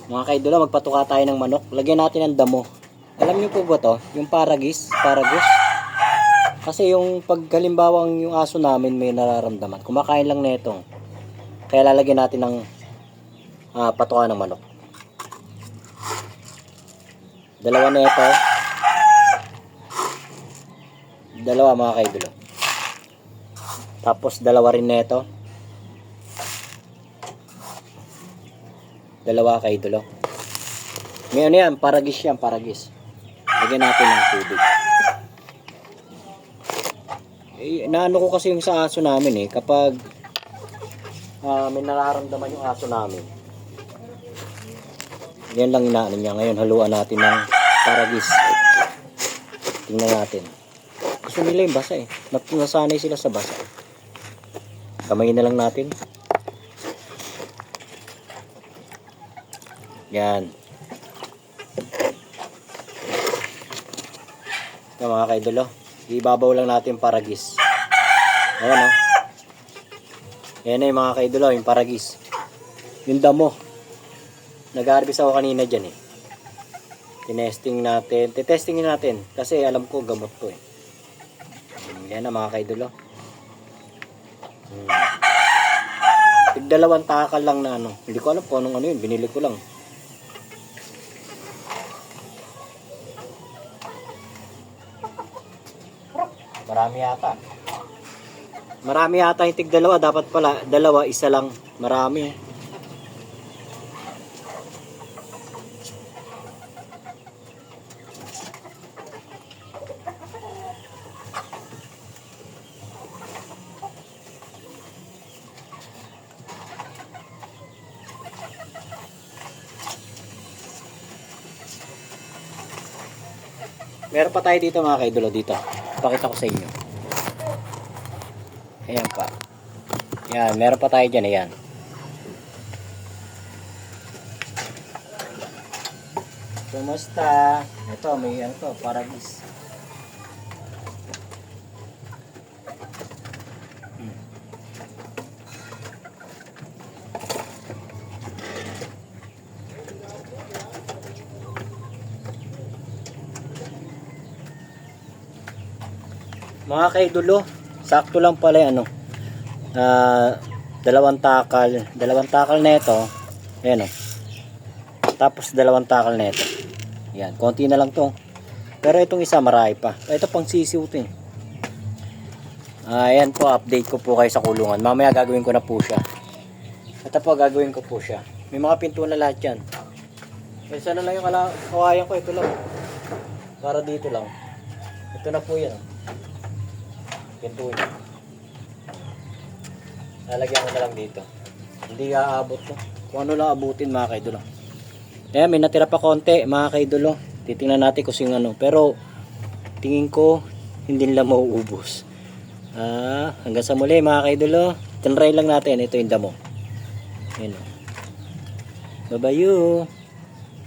Mga kaidolo, magpatuka tayo ng manok. Lagyan natin ng damo. Alam niyo po ba to? Yung paragus. Kasi yung paghalimbawang yung aso namin may nararamdaman. Kumakain lang nito. Kaya lalagyan natin ng patuka ng manok. Dalawa na ito. Dalawa mga kaidolo. Tapos dalawa rin na ito. Dalawa kaidolo. May ano yan, paragis yan, paragis. Lagyan natin ng tubig. Naano ko kasi yung sa aso namin kapag may nararamdaman yung aso namin. Yan lang inaano niya. Ngayon haluan natin ng paragis. Tingnan natin. Gusto nila yung basa nasanay sila sa basa. Kamay na lang natin. Yan. Ito mga kaidolo. Ibabaw lang natin yung paragis. Ayan Ayan na yung mga kaidolo, yung paragis. Yung damo. Nag-harvest ako kanina dyan Tetestingin natin. Kasi alam ko gamot to Yan na mga kaidolo. Tig-2 takal lang na Hindi ko alam po anong yun. Binili ko lang. Marami yata yung tig-2. Dapat pala 2, 1 lang. Marami Meron pa tayo dito mga kaidolo dito. Pakita ko sa inyo. Ayan pa. Ayan, meron pa tayo dyan. Ayan. Kumusta? Ito, may paragis. Mga kaidolo, sakto lang pala yung 2 takal. 2 takal na ito. Ayan Tapos 2 takal na ito. Ayan, konti na lang to. Pero itong isa marami pa. Ito pang sisiw to ayan po, update ko po kayo sa kulungan. Mamaya gagawin ko na po siya. Ito po, gagawin ko po siya. May mga pinto na lahat yan. Isa na lang yung kawayan ko. Ito lang. Para dito lang. Ito na po yan. Pinto niya. Lalagyan ko na lang dito. Hindi aabot to. Kung ano lang abutin mga kaidolo. Ayan, may natira pa konti mga kaidolo. Titingnan natin kung sino Pero tingin ko hindi nila mauubos. Hanggang sa muli mga kaidolo. Tinry lang natin. Ito yung damo. Ayan Babayu.